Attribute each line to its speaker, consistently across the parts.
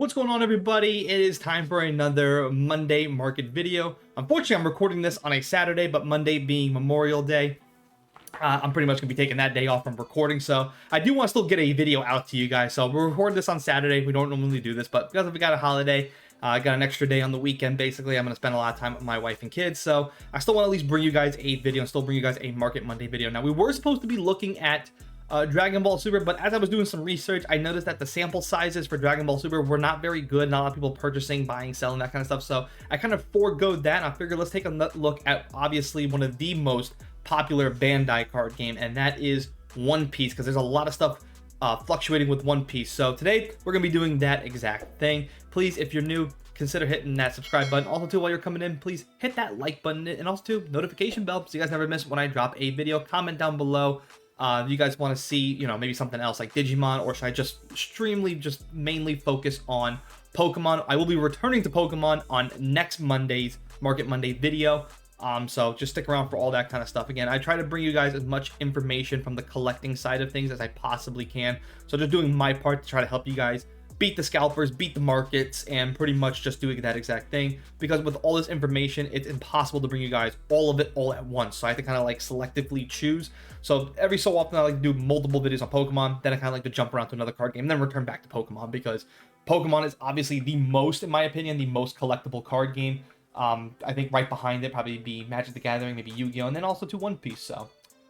Speaker 1: What's going on, everybody? It is time for another Monday market video. Unfortunately, I'm recording this on a Saturday, but Monday being Memorial Day, I'm pretty much going to be taking that day off from recording, so I do want to still get a video out to you guys. So we're recording this on Saturday. We don't normally do this, but because we got a holiday, I got an extra day on the weekend. Basically, I'm going to spend a lot of time with my wife and kids, so I still want to at least bring you guys a video and still bring you guys a Market Monday video. Now, we were supposed to be looking at Dragon Ball Super, but as I was doing some research, I noticed that the sample sizes for Dragon Ball Super were not very good. Not a lot of people purchasing, buying, selling, that kind of stuff. So I kind of foregoed that, and I figured let's take a look at obviously one of the most popular Bandai card game, and that is One Piece, because there's a lot of stuff fluctuating with One Piece. So today we're gonna be doing that exact thing. Please, if you're new, consider hitting that subscribe button. Also too, while you're coming in, please hit that like button, and also too, notification bell so you guys never miss when I drop a video. Comment down below you guys want to see, you know, maybe something else like Digimon, or should I just mainly focus on Pokemon? I will be returning to Pokemon on next Monday's Market Monday video. So just stick around for all that kind of stuff. Again, I try to bring you guys as much information from the collecting side of things as I possibly can. So just doing my part to try to help you guys beat the scalpers, beat the markets, and pretty much just doing that exact thing, because with all this information, it's impossible to bring you guys all of it all at once. So I have to kind of like selectively choose. So every so often I like to do multiple videos on Pokemon, then I kind of like to jump around to another card game, and then return back to Pokemon, because Pokemon is obviously the most, in my opinion, the most collectible card game. I think right behind it probably be Magic the Gathering, maybe Yu-Gi-Oh, and then also to One Piece. So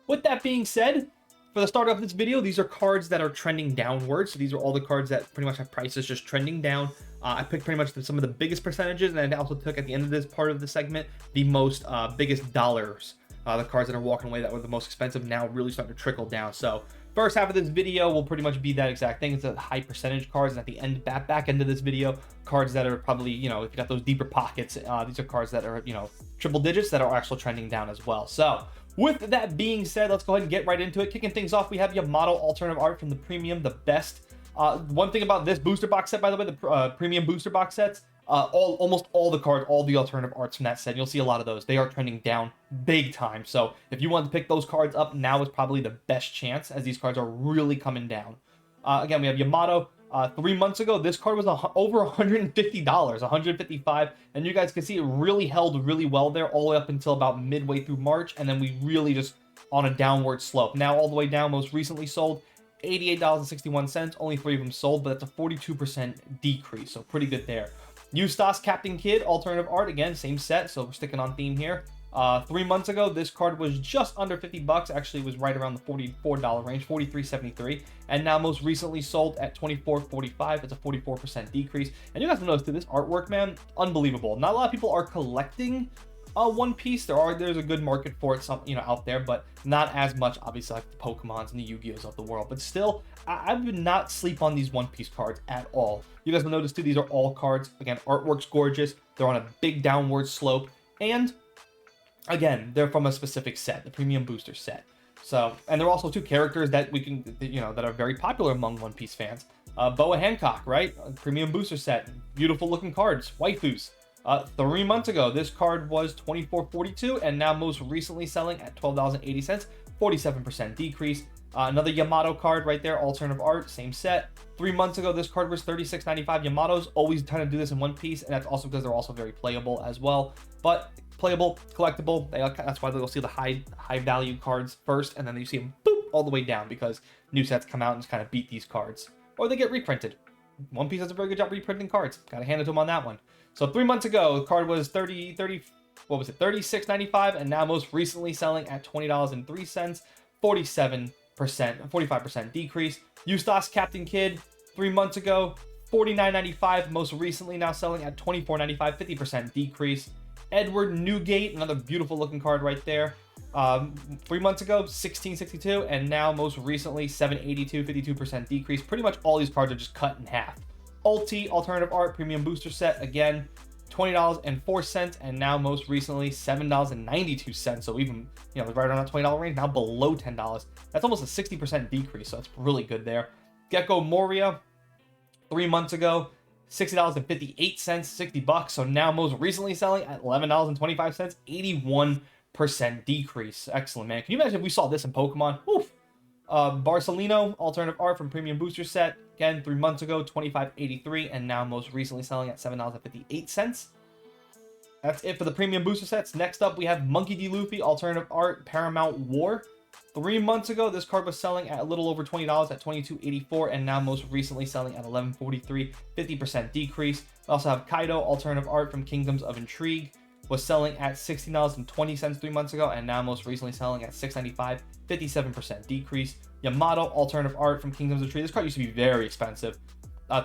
Speaker 1: with that being said, for the start of this video, these are cards that are trending downwards. So these are all the cards that pretty much have prices just trending down. I picked pretty much some of the biggest percentages, and I also took at the end of this part of the segment the most biggest dollars. The cards that are walking away that were the most expensive now really starting to trickle down. So first half of this video will pretty much be that exact thing. It's a high percentage cards, and at the end, back end of this video, cards that are probably, you know, if you got those deeper pockets, these are cards that are, you know, triple digits that are actually trending down as well. So with that being said, let's go ahead and get right into it. Kicking things off, we have Yamato Alternative Art from the Premium, the best. One thing about this booster box set, by the way, the Premium booster box sets, almost all the cards, all the alternative arts from that set, you'll see a lot of those. They are trending down big time. So if you want to pick those cards up, now is probably the best chance, as these cards are really coming down. Again, we have Yamato. 3 months ago, this card was over $150, $155, and you guys can see it really held really well there all the way up until about midway through March, and then we really just on a downward slope. Now all the way down, most recently sold $88.61, only 3 of them sold, but that's a 42% decrease, so pretty good there. Eustace Captain Kid Alternative Art, again, same set, so we're sticking on theme here. 3 months ago, this card was just under $50. Actually, it was right around the $44 range, $43.73, and now most recently sold at $24.45. It's a 44% decrease. And you guys will notice too, this artwork, man, unbelievable. Not a lot of people are collecting One Piece. There's a good market for it, some, you know, out there, but not as much, obviously, like the Pokemons and the Yu-Gi-Ohs of the world. But still, I would not sleep on these One Piece cards at all. You guys will notice too, these are all cards. Again, artwork's gorgeous. They're on a big downward slope, and again, they're from a specific set, the Premium Booster set. So, and they're also two characters that we can, you know, that are very popular among One Piece fans. Boa Hancock, right? Premium Booster set, beautiful looking cards, waifus. 3 months ago, this card was $24.42, and now most recently selling at $12.80, 47% decrease. Another Yamato card right there, Alternative Art, same set. 3 months ago, this card was $36.95. Yamato's always trying to do this in One Piece, and that's also because they're also very playable as well. But playable, collectible, that's why they'll see the high value cards first, and then you see them boop all the way down, because new sets come out and just kind of beat these cards, or they get reprinted. One Piece does a very good job reprinting cards. Gotta hand it to them on that one. So 3 months ago, the card was $36.95, and now most recently selling at $20.03, 45% decrease. Eustace Captain Kid, 3 months ago, $49.95, most recently now selling at $24.95, 50% decrease. Edward Newgate, another beautiful looking card right there. 3 months ago, $16.62, and now most recently $7.82, 52% decrease. Pretty much all these cards are just cut in half. Ulti Alternative Art Premium Booster Set, again, $20.04, and now most recently $7.92. So even, you know, right around that $20 range, now below $10. That's almost a 60% decrease, so that's really good there. Gecko Moria, 3 months ago, $60.58, $60. So now most recently selling at $11.25, 81% decrease. Excellent, man. Can you imagine if we saw this in Pokemon? Oof. Barcelino, alternative art from Premium Booster Set. Again, 3 months ago, $25.83, and now most recently selling at $7.58. That's it for the Premium Booster Sets. Next up, we have Monkey D. Luffy, alternative art, Paramount War. 3 months ago, this card was selling at a little over $20 at $22.84, and now most recently selling at $11.43, 50% decrease. We also have Kaido, alternative art from Kingdoms of Intrigue, was selling at $16.20 3 months ago, and now most recently selling at $6.95, 57% decrease. Yamato, alternative art from Kingdoms of Intrigue. This card used to be very expensive.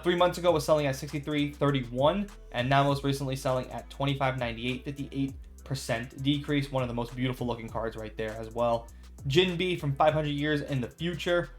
Speaker 1: 3 months ago was selling at $63.31, and now most recently selling at $25.98, 58% decrease. One of the most beautiful looking cards right there as well. Jinbe from 500 Years in the Future.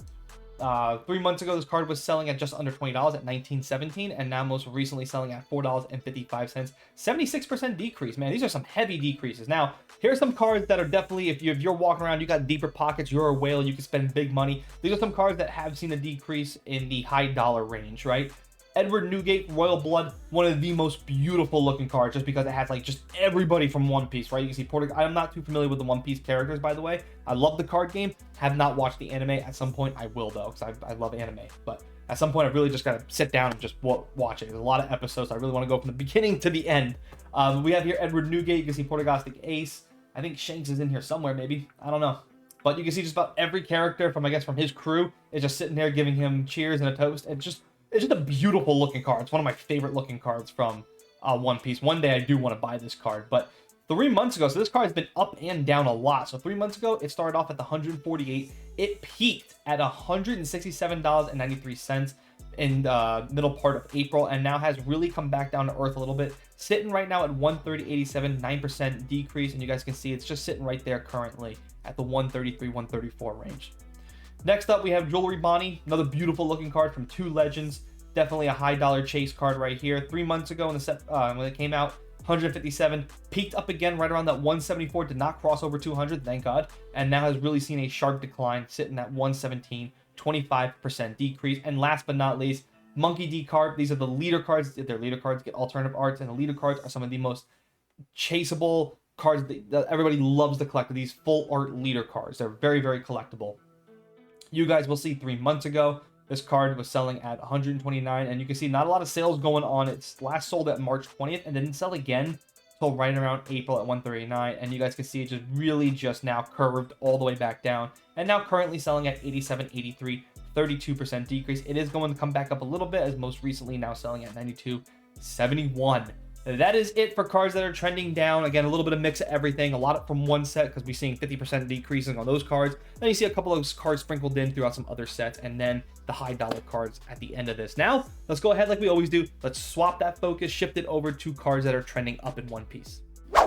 Speaker 1: 3 months ago, this card was selling at just under $20 at $19.17, and now most recently selling at $4.55, 76% decrease. Man, these are some heavy decreases. Now, here's some cards that are definitely, if you're walking around, you got deeper pockets, you're a whale, you can spend big money. These are some cards that have seen a decrease in the high dollar range, right? Edward Newgate, Royal Blood, one of the most beautiful looking cards, just because it has like just everybody from One Piece, right? You can see Portugal. I'm not too familiar with the One Piece characters, by the way. I love the card game. Have not watched the anime. At some point, I will though, because I love anime. But at some point, I really just gotta sit down and just watch it. There's a lot of episodes. So I really want to go from the beginning to the end. We have here Edward Newgate. You can see Portugastic Ace. I think Shanks is in here somewhere, maybe. I don't know. But you can see just about every character from, I guess, from his crew is just sitting there giving him cheers and a toast. It's just a beautiful looking card. It's one of my favorite looking cards from One Piece. One day I do want to buy this card, but 3 months ago, so this card has been up and down a lot. So 3 months ago, it started off at the 148. It peaked at $167.93 in the middle part of April, and now has really come back down to earth a little bit. Sitting right now at 130.87, 9% decrease, and you guys can see it's just sitting right there currently at the 133, 134 range. Next up, we have Jewelry Bonnie, another beautiful looking card from Two Legends. Definitely a high dollar chase card right here. 3 months ago in the set, when it came out, 157, peaked up again right around that 174, did not cross over 200, thank God, and now has really seen a sharp decline, sitting at 117, 25% decrease. And last but not least, Monkey D card. These are the leader cards. Their leader cards get alternative arts, and the leader cards are some of the most chaseable cards that everybody loves to collect. These full art leader cards. They're very, very collectible. You guys will see 3 months ago, this card was selling at 129, and you can see not a lot of sales going on. It's last sold at March 20th and didn't sell again until right around April at 139, and you guys can see it just really just now curved all the way back down, and now currently selling at 87.83, 32% decrease. It is going to come back up a little bit, as most recently now selling at 92.71. That is it for cards that are trending down. Again, a little bit of mix of everything, a lot from one set, because we're seeing 50% decreasing on those cards. Then you see a couple of cards sprinkled in throughout some other sets, and then the high dollar cards at the end of this. Now, let's go ahead like we always do. Let's swap that focus, shift it over to cards that are trending up in One Piece.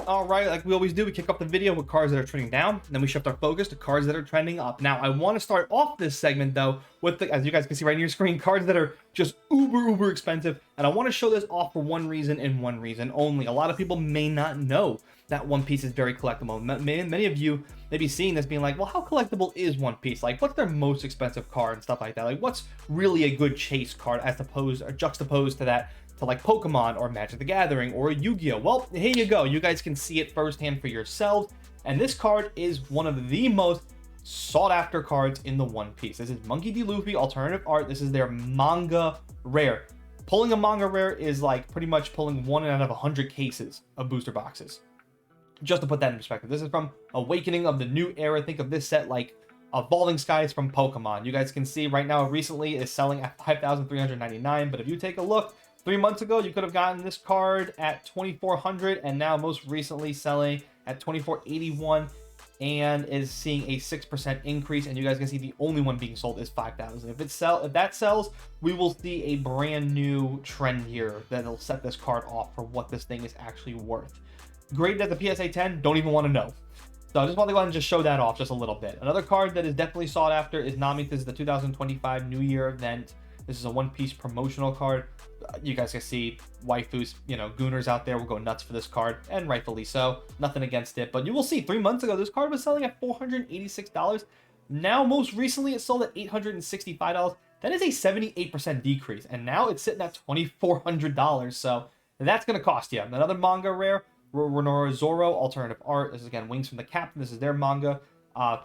Speaker 1: All right, like we always do, we kick off the video with cards that are trending down, and then we shift our focus to cards that are trending up. Now, I want to start off this segment, though, with, as you guys can see right on your screen, cards that are just uber expensive, and I want to show this off for one reason and one reason only. A lot of people may not know that One Piece is very collectible. Many of you may be seeing this being like, well, how collectible is One Piece? Like, what's their most expensive card and stuff like that? Like, what's really a good chase card as opposed or juxtaposed to that, to like Pokemon or Magic the Gathering or Yu-Gi-Oh? Well, here you go. You guys can see it firsthand for yourselves. And this card is one of the most sought after cards in the One Piece. This is Monkey D. Luffy alternative art. This is their manga rare. Pulling a manga rare is like pretty much pulling 1 out of 100 cases of booster boxes. Just to put that in perspective, this is from Awakening of the New Era. Think of this set like Evolving Skies from Pokemon. You guys can see right now recently is selling at 5,399, but if you take a look, 3 months ago, you could have gotten this card at 2,400, and now most recently selling at 2,481, and is seeing a 6% increase. And you guys can see the only one being sold is 5,000. If that sells, we will see a brand new trend here that'll set this card off for what this thing is actually worth. Graded at the PSA 10, don't even want to know. So I just want to go ahead and just show that off just a little bit. Another card that is definitely sought after is Nami. This is the 2025 New Year event. This is a One Piece promotional card. You guys can see waifus, gooners out there will go nuts for this card, and rightfully so. Nothing against it, but you will see 3 months ago, this card was selling at $486. Now, most recently, it sold at $865. That is a 78% decrease, and now it's sitting at $2,400. So that's going to cost you. Another manga rare, Renoir Zoro, alternative art. This is again Wings from the Captain. This is their manga.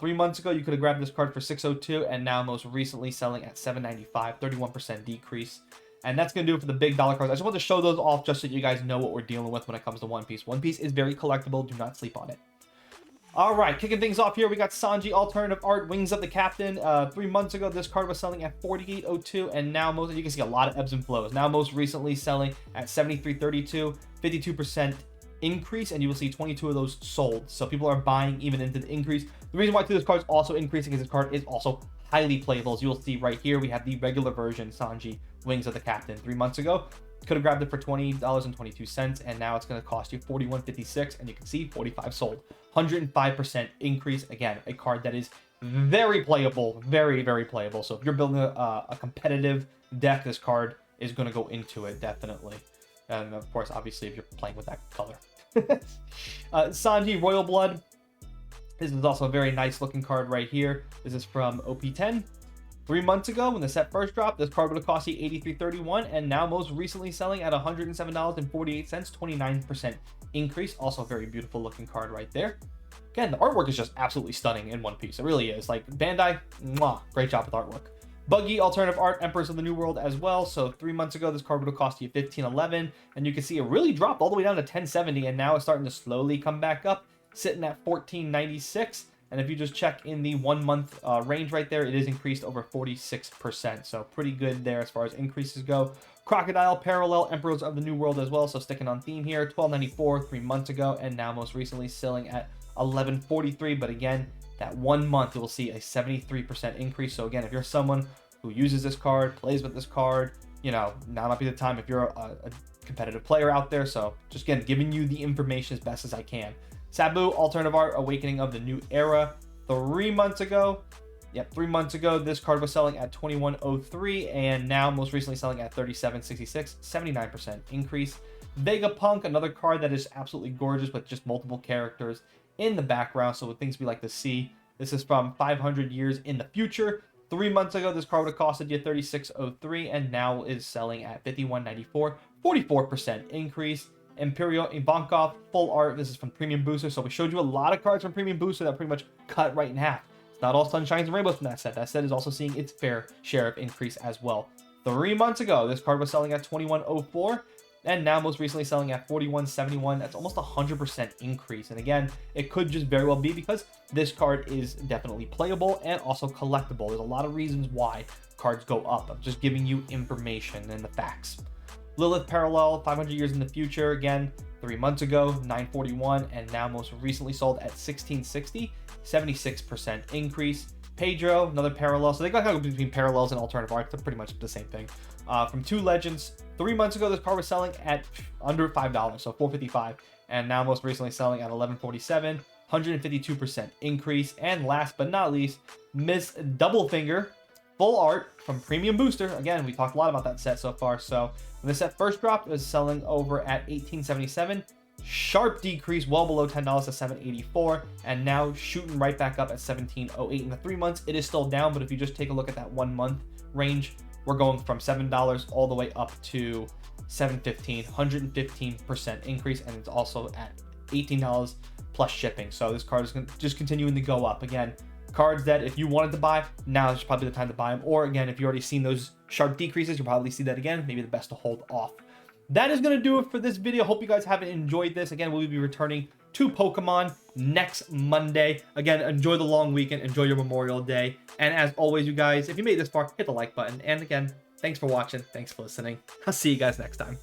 Speaker 1: 3 months ago, you could have grabbed this card for 602, and now most recently selling at 795, 31% decrease. And that's going to do it for the big dollar cards. I just want to show those off just so you guys know what we're dealing with when it comes to One Piece. One Piece is very collectible. Do not sleep on it. All right, kicking things off here, we got Sanji Alternative Art, Wings of the Captain. 3 months ago, this card was selling at 4802, and now most, you can see a lot of ebbs and flows. Now most recently selling at 7332, 52% increase, and you will see 22 of those sold. So people are buying even into the increase. The reason why this card is also increasing is this card is also highly playable. As you will see right here, we have the regular version Sanji Wings of the Captain. 3 months ago, could have grabbed it for $20.22, and now it's going to cost you $41.56, and you can see 45 sold. 105% increase. Again, a card that is very playable, very, very playable. So if you're building a competitive deck, this card is going to go into it, definitely. And of course, obviously, if you're playing with that color. Sanji Royal Blood. This is also a very nice looking card right here. This is from OP10. 3 months ago, when the set first dropped, this card would have cost you $83.31, and now most recently selling at $107.48, 29% increase. Also a very beautiful looking card right there. Again, the artwork is just absolutely stunning in One Piece. It really is. Like, Bandai, mwah, great job with artwork. Buggy Alternative Art, Emperors of the New World as well. So 3 months ago, this card would have cost you $15.11, and you can see it really dropped all the way down to $10.70, and now it's starting to slowly come back up, sitting at $14.96. And if you just check in the 1 month range right there, it is increased over 46%. So pretty good there as far as increases go. Crocodile Parallel, Emperors of the New World as well. So sticking on theme here, $12.94 3 months ago, and now most recently selling at $11.43. But again, that 1 month, you will see a 73% increase. So again, if you're someone who uses this card, plays with this card, you know, now might be the time if you're a competitive player out there. So just again, giving you the information as best as I can. Sabu Alternative Art, Awakening of the New Era. 3 months ago, 3 months ago, this card was selling at $21.03, and now most recently selling at $37.66, 79% increase. Vegapunk, another card that is absolutely gorgeous with just multiple characters in the background, so with things we like to see. This is from 500 years in the future. 3 months ago, this card would have costed you $36.03, and now is selling at $51.94, 44% increase. Imperial Ivankov full art. This is from Premium Booster. So we showed you a lot of cards from Premium Booster that pretty much cut right in half. Not all sunshines and rainbows from that set. That set is also seeing its fair share of increase as well. 3 months ago, this card was selling at $21.04, and now most recently selling at $41.71. That's almost 100% increase. And again, it could just very well be because this card is definitely playable and also collectible. There's a lot of reasons why cards go up. I'm just giving you information and the facts. Lilith Parallel, 500 years in the future. Again, 3 months ago, $9.41, and now most recently sold at $16.60, 76% increase. Pedro, another parallel. So they got kind of between parallels and alternative art. They're pretty much the same thing. From Two Legends, 3 months ago, this card was selling at under $5, so $4.55, and now most recently selling at $11.47, 152% increase. And last but not least, Miss Doublefinger, full art from Premium Booster. Again, we talked a lot about that set so far. So when the set first dropped, it was selling over at $18.77. Sharp decrease, well below $10 to $7.84, and now shooting right back up at $17.08. In the 3 months, it is still down, but if you just take a look at that 1 month range, we're going from $7 all the way up to $7.15, 115% increase, and it's also at $18 plus shipping. So this card is just continuing to go up. Again, cards that if you wanted to buy, now is probably the time to buy them. Or again, if you already seen those sharp decreases, you'll probably see that again. Maybe the best to hold off. That is going to do it for this video. Hope you guys have enjoyed this. Again, we'll be returning to Pokemon next Monday. Again, enjoy the long weekend. Enjoy your Memorial Day. And as always, you guys, if you made it this far, hit the like button. And again, thanks for watching. Thanks for listening. I'll see you guys next time.